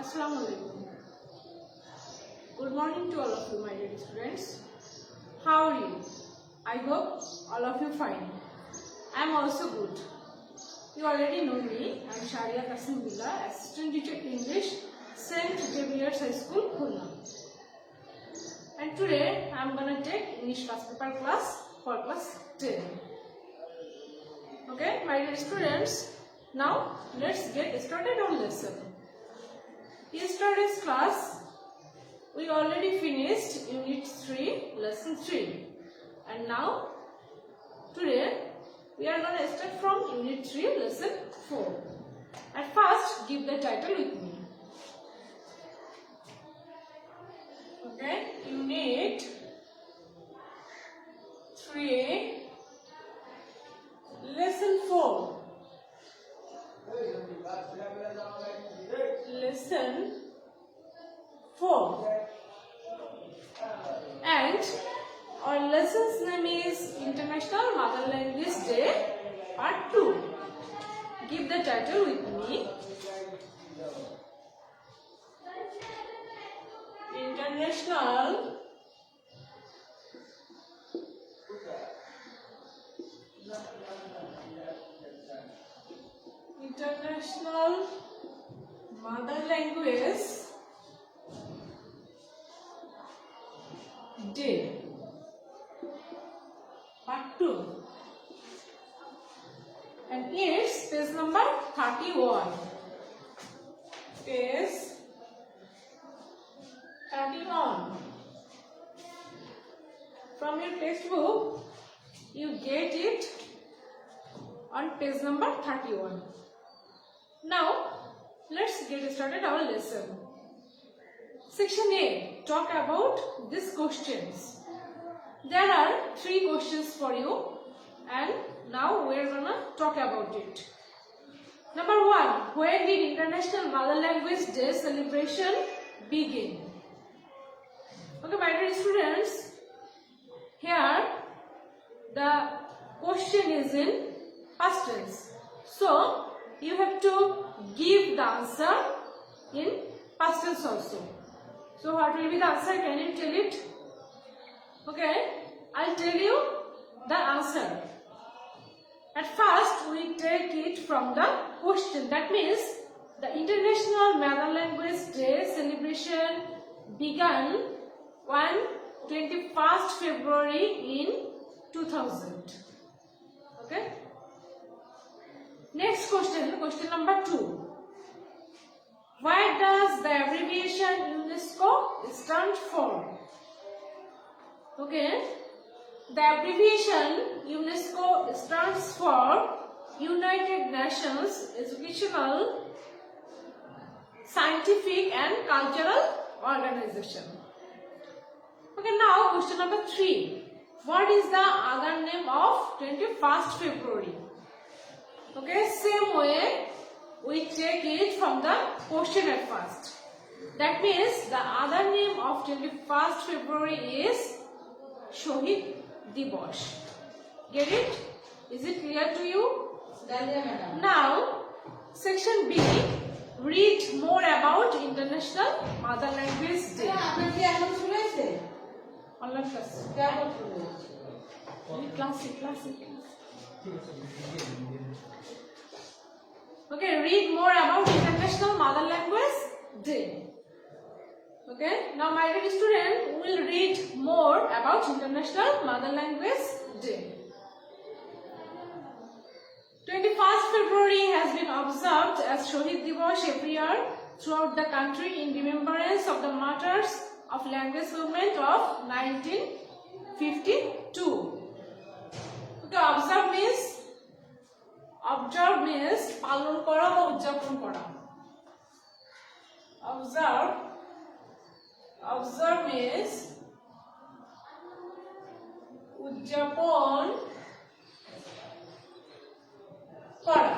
Assalamualaikum. Good morning to all of you, my dear students. How are you? I hope all of you fine. I am also good. You already know me. I am Sharia Kasim Billah, Assistant Teacher English, St. Xavier's High School, Khulna. And today I am gonna take English class paper class for class 10. Okay, my dear students. Now let's get started on lesson. Yesterday's class we already finished Unit 3, Lesson 3, and now today we are going to start from Unit 3, Lesson 4. At first, give the title with me. Okay, Unit 3, Lesson 4. Lesson 4, and our lesson's name is International Mother Language Day Part 2. Give the title with me. International Mother Language Day Part 2, and it's page number 31. Page 31. From your textbook, you get it on page number 31. Now, let's get started our lesson. Section A, talk about these questions. There are 3 questions for you, and now we are gonna talk about it. Number 1, when did International Mother Language Day celebration begin? Okay, my dear students, here the question is in past tense. So you have to give the answer in past tense also. So what will be the answer? Can you tell it? Okay, I'll tell you the answer. At first, we take it from the question. That means the International Mother Language Day celebration began on 21st February in 2000. Okay. Next question, question number 2. What does the abbreviation UNESCO stand for? Okay, the abbreviation UNESCO stands for United Nations Educational, Scientific and Cultural Organization. Okay, now question number 3. What is the other name of 21st February? Okay, same way we take it from the question at first. That means the other name of 21st February is Shohid Divas. Get it? Is it clear to you? Now, section B, read more about International Mother Language Day. Online class. Classic. Okay, read more about International Mother Language Day. Okay, now my dear student will read more about International Mother Language Day. 21st February has been observed as Shohid Divas every year throughout the country in remembrance of the martyrs of language movement of 1952. Okay, observe means পালন করা বা উদযাপন করা. Observe means উদযাপন করা.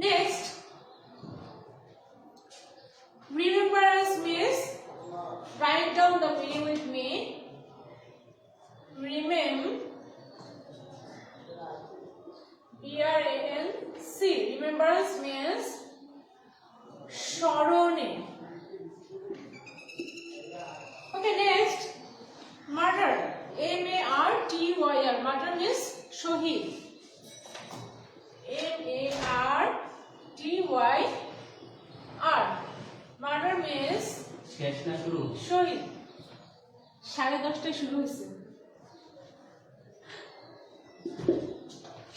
Next, remembrance means, write down the meaning with me. Remembrance means স্মরণে। Okay, next, martyr. M-A-R-T-Y-R. Martyr means শহীদ। M-A-R-T-Y-R. Martyr means শহীদ। 10:30 শুরু হয়েছে।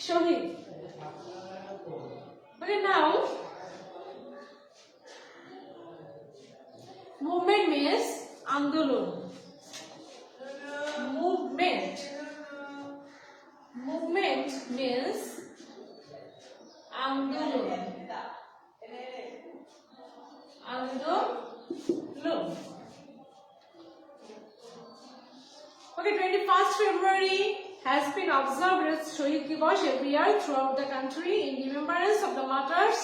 শহীদ। Okay, now movement means আন্দোলন। Movement means আন্দোলন। Okay, 21st February has been observed as Shohid Divas every year throughout the country in remembrance of the martyrs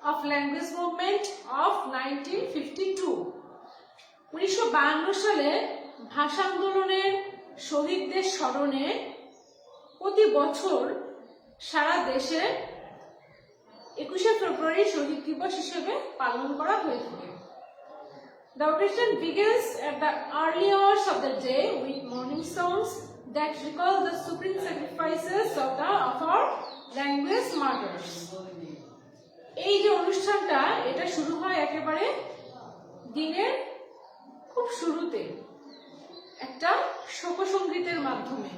of language movement of 1952. 1952 সালে ভাষা আন্দোলনের শহীদদের স্মরণে প্রতি বছর সারা দেশে 21শে ফেব্রুয়ারি শহীদ দিবস হিসেবে পালন করা হয়ে থাকে। The occasion begins at the early hours of the day with morning songs that recall the supreme sacrifices of our language martyrs. এই যে অনুষ্ঠানটা এটা শুরু হয় একেবারে দিনের খুব শুরুতে একটা শোকসঙ্গীতের মাধ্যমে,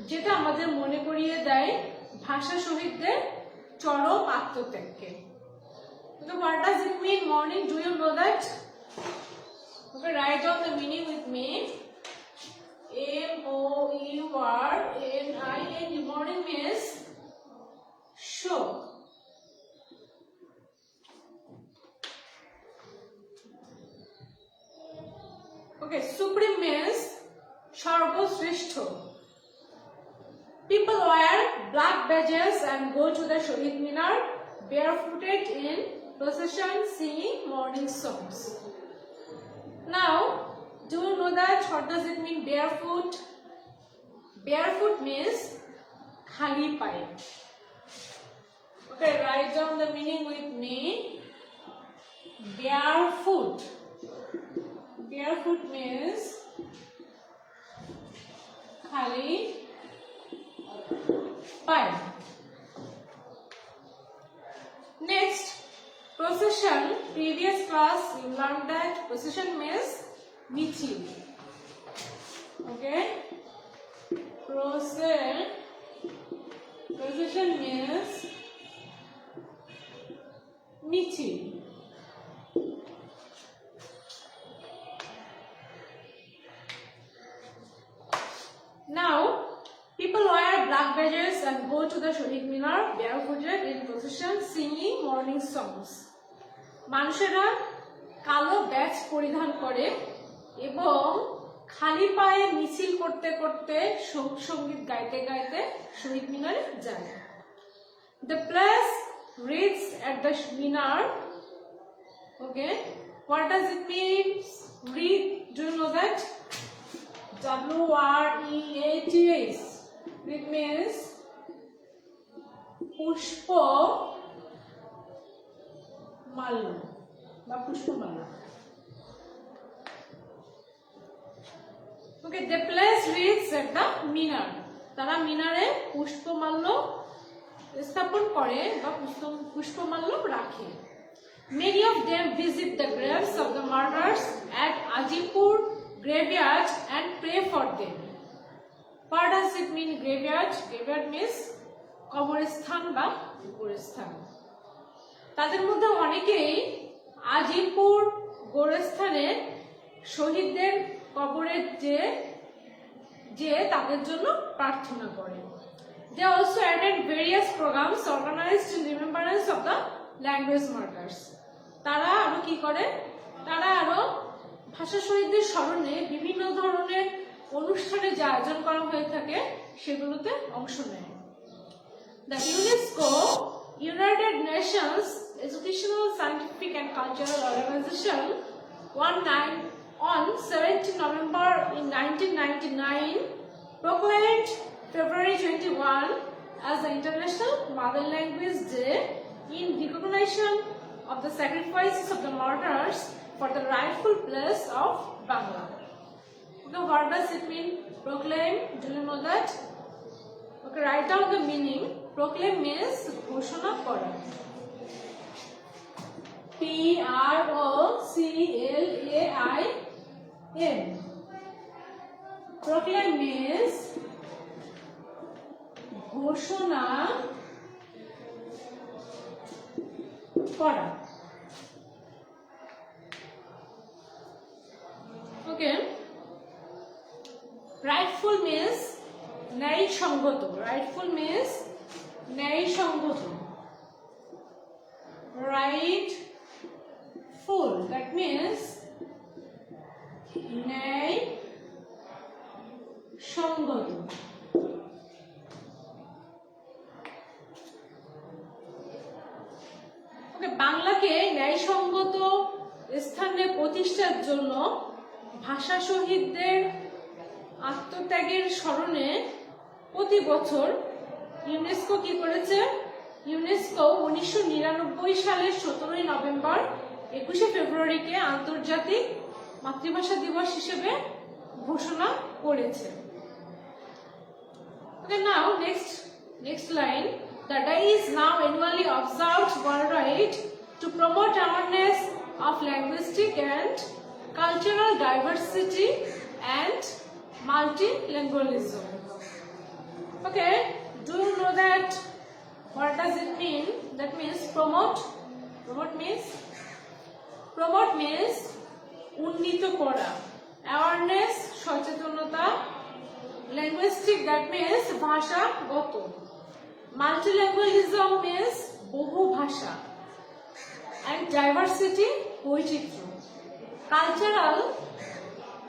যেটা আমাদের মনে করিয়ে দেয় ভাষা শহীদদের চরম আত্মত্যাগকে। So what does it mean morning? Do you know that? Okay, write down the meaning with me. M-O-U-R-N-I-N. Morning means shock. Okay, supreme means সর্বশ্রেষ্ঠ. People wear black badges and go to the Shohid Minar barefooted in procession singing morning songs. Now, do you know that what does it mean barefoot? Barefoot means khali paye. Okay, write down the meaning with me. Barefoot. Barefoot means khali paye. Next, procession. Previous class you learned that procession means michil. Okay, procession means michil. Now, people wear black badges and go to the Shohid Minar barefooted in procession singing morning songs. মানুষেরা কালো badge পরিধান করে এবং খালি পায়ে মিছিল করতে করতে সঙ্গীত গাইতে গাইতে শহীদ মিনারে যায়। The place reads at the minar. Okay, what does it mean? Read. Do you know that? W-R-E-A-T-H. It means পুষ্প মাল্য বা পুষ্পমালা। Okay, the place reads at the minar. তারা মিনারে পুষ্পমাল্য স্থাপন করে বা পুষ্পমাল্য রাখে। Many of them visit the graves of the martyrs at Ajipur graveyard and pray for them. What does it mean graveyard? Graveyard means কবরস্থান বা গোরস্থান। তাদের মধ্যে অনেকেই আজিমপুর গোরস্থানে শহীদদের কবরে যে তাদের জন্য প্রার্থনা করে। They also attend various programs organized in remembrance of the language martyrs. তারা আরো কি করে? তারা আরো ভাষা শহীদদের স্মরণে বিভিন্ন ধরনের অনুষ্ঠানে যে আয়োজন করা হয়ে থাকে সেগুলোতে অংশ নেয়। The UNESCO, United Nations Educational, Scientific and Cultural Organization, on 17 November in 1999 proclaimed February 21 as the International Mother Language Day in recognition of the sacrifices of the martyrs for the rightful place of Bangla. Okay, what does it mean? Proclaim, do you know that? Okay, write down the meaning. Proclaim means ঘোষণা করা. Proclaim. Proclaim means ঘোষণা করা. Okay. Rightful means ন্যায়সঙ্গত. Rightful means ন্যায়সঙ্গত. Rightful, that means ন্যায়সঙ্গত. ওকে, বাংলাকে ন্যায়সঙ্গত স্থানে প্রতিষ্ঠার জন্য ভাষা শহীদদের আত্মত্যাগের স্মরণে প্রতি বছর ইউনেস্কো কি করেছে? ইউনেস্কো 1999 সালের 17 নভেম্বর 21 ফেব্রুয়ারিকে আন্তর্জাতিক মাতৃভাষা দিবস হিসেবে ঘোষণা করেছে. Okay, now next line. The day is now annually observed worldwide to promote awareness of linguistic and cultural diversity and multilingualism. Okay, do you know that? What does it mean? That means promote. Promote means উন্নীত করা. Awareness, সচেতনতা. Linguistic, that means ভাষাগত. Multilingualism means বহু ভাষা. And diversity, বৈচিত্র্য. Cultural,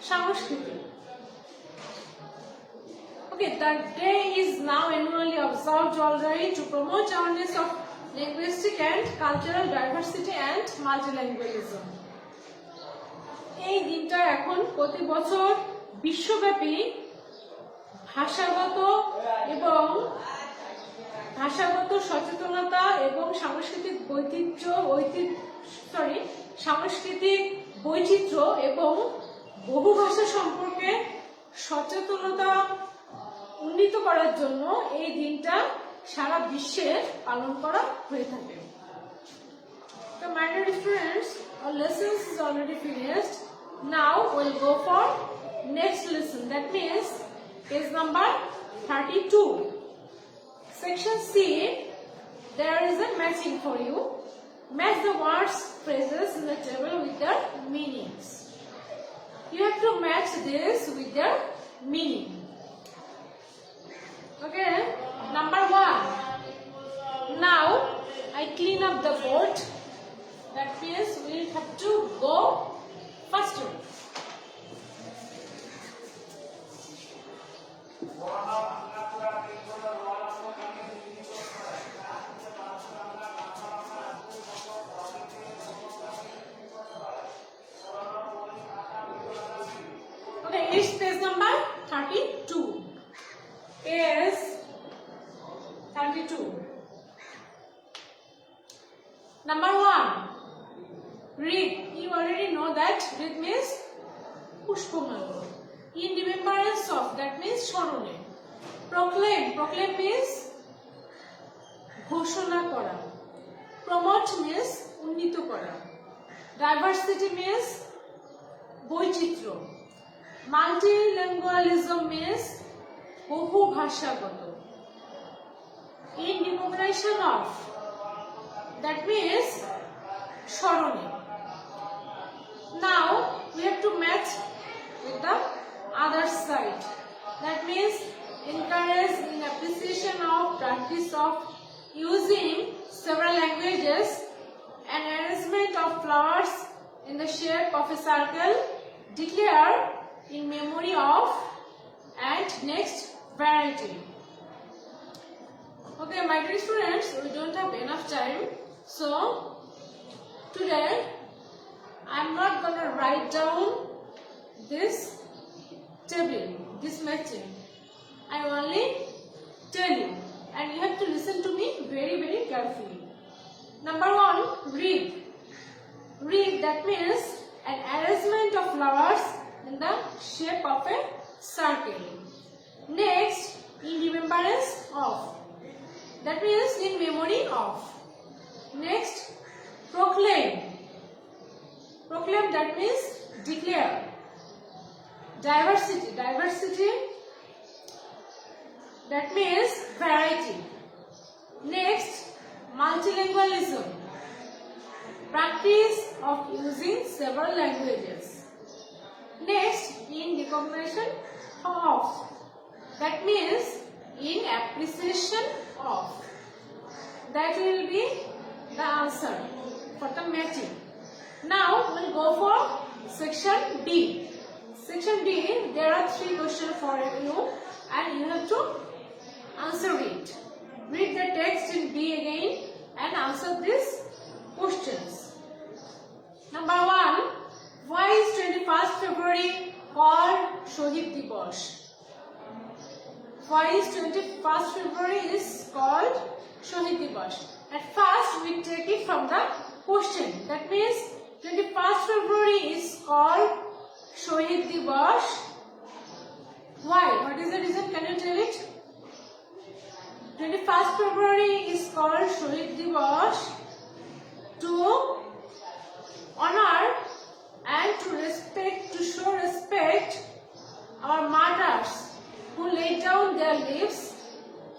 সাংস্কৃতিক. Okay, the day is now annually observed worldwide to promote awareness of linguistic and cultural diversity and multilingualism. এই দিনটা এখন প্রতি বছর বিশ্বব্যাপী ভাষাগত সচেতনতা এবং সাংস্কৃতিক বৈচিত্র্য এবং বহু ভাষা সম্পর্কে সচেতনতা উন্নীত করার জন্য এই দিনটা সারা বিশ্বে পালন করা হয়ে থাকে. So my dear students, our lessons is already finished. Now we'll go for next lesson. That means page number 32. Section C. There is a matching for you. Match the words, phrases in the table with their meanings. You have to match this with their meaning. Okay, number 1. Now I clean up the board. That means we have to go faster. Okay, it's page number 32. Page 32. Number 1. Read. You already know that. Read means pushpomala. In remembrance of, that means স্মরণে. Proclaim. Proclaim means ঘোষণা করা. Promote means উন্নীত করা. Diversity means বৈচিত্র্য. Multilingualism means বহু ভাষাগত. In recognition of, that means স্মরণে. Now we have to match with the other side. That means encourage in appreciation of practice of using several languages and arrangement of flowers in the shape of a circle. Declare in memory of and next variety. Okay, my dear students, we don't have enough time, so today I'm not gonna write down this table, this matching. I only tell you, and you have to listen to me very, very carefully. Number 1, read. Wreath, that means an arrangement of flowers in the shape of a circle. Next, in remembrance of, that means in memory of. Next, proclaim. Proclaim, that means declare. Diversity, diversity, that means variety. Next, multilingualism, practice of using several languages. Next, in recognition of, that means in appreciation of. That will be the answer for the matching. Now we'll go for section D. Section D, there are 3 questions for you and you have to answer it. Read the text in B again and answer these questions. Number 1, why is 21st February called Shohid Divas? Why is 21st February is called Shohid Divas? At first we take it from the question. That means 21st February is called Shohid Divas. Why? What is the reason? Can you tell it? 21st February is called Shohid Divas to honor and to respect, to show respect our martyrs who laid down their lives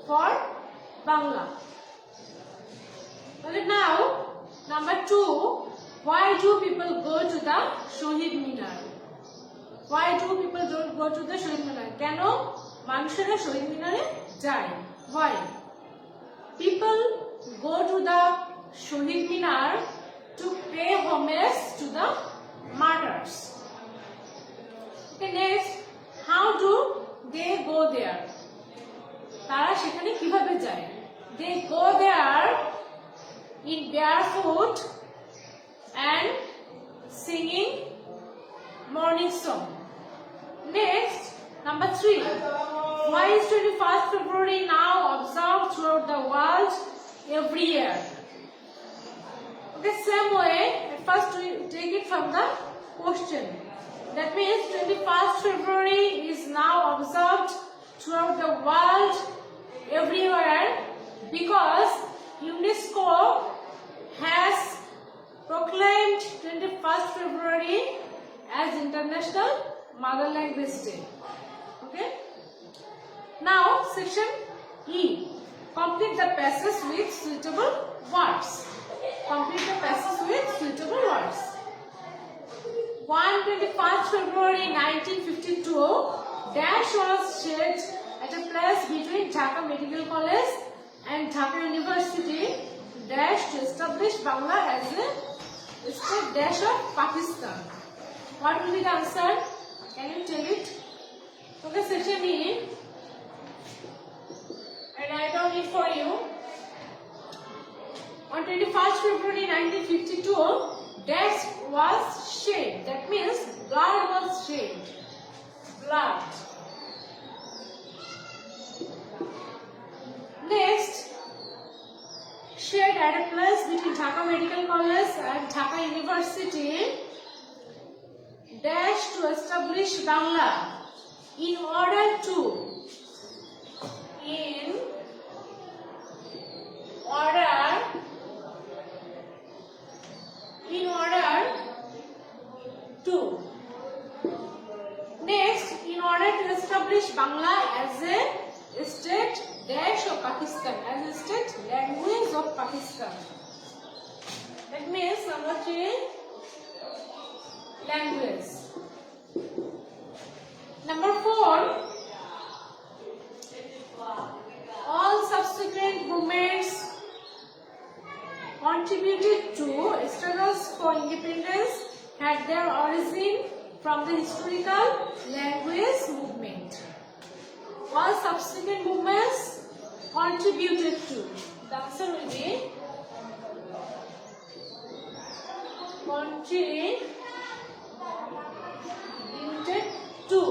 for Bangla. Okay, now, number 2, why do people go to the Shohid Minar? Why do people don't go to the Shohid Minar? কেন মানুষেরা শহীদ মিনারে যায়? Why? People go to the Shohid Minar to pay homage to the martyrs. Okay, next, how do they go there? তারা সেখানে কিভাবে যায়? They go there in barefoot and singing morning song. Next, number 3. Why is 21st February now observed throughout the world every year? Okay, same way, at first we take it from the question. That means 21st February is now observed throughout the world everywhere because UNESCO has proclaimed 21st February as International Mother Language Day. Okay? Now, section E. Complete the passage with suitable words. Complete the passage with suitable words. 21st February 1952, dash was shed at a place between Dhaka Medical College and Dhaka University, dash to establish Bangla as a state dash of Pakistan. What will be the answer? Can you tell it? Okay, section E. I write down it for you. On 21st February 1952, dash was shed. That means blood was shed. Blood. Next, shed at a place between Dhaka Medical College and Dhaka University, dash to establish Bangla in order to next, in order to establish Bangla as a state dash of Pakistan, as a state language of Pakistan. That means number 3, language. Number 4, all subsequent movements contributed to struggles for independence had their origin from the historical language movement. All subsequent movements contributed to. The answer will be contributed to.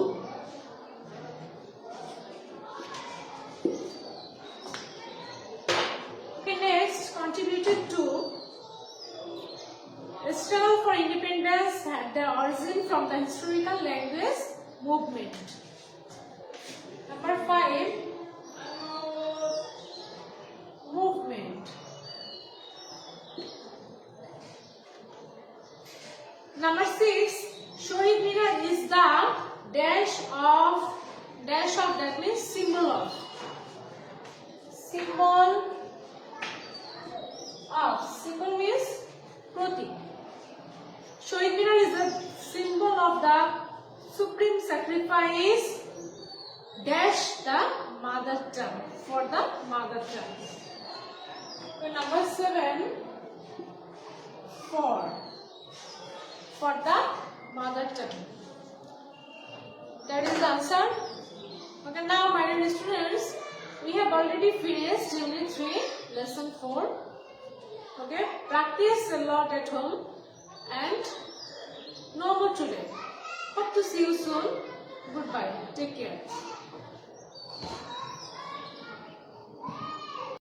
Okay, next, contributed to struggle that their origin from the historical language movement. Number 5, movement. Number 6, Shohid Minar is the dash of that means symbol of means pratik. Shohid Minar is the symbol of the supreme sacrifice dash the mother tongue, for the mother tongue. So number 7, for the mother tongue. That is the answer. Okay, now my dear students, we have already finished Unit 3, Lesson 4. Okay, practice a lot at home and no more today. Hope to see you soon. Goodbye. Take care.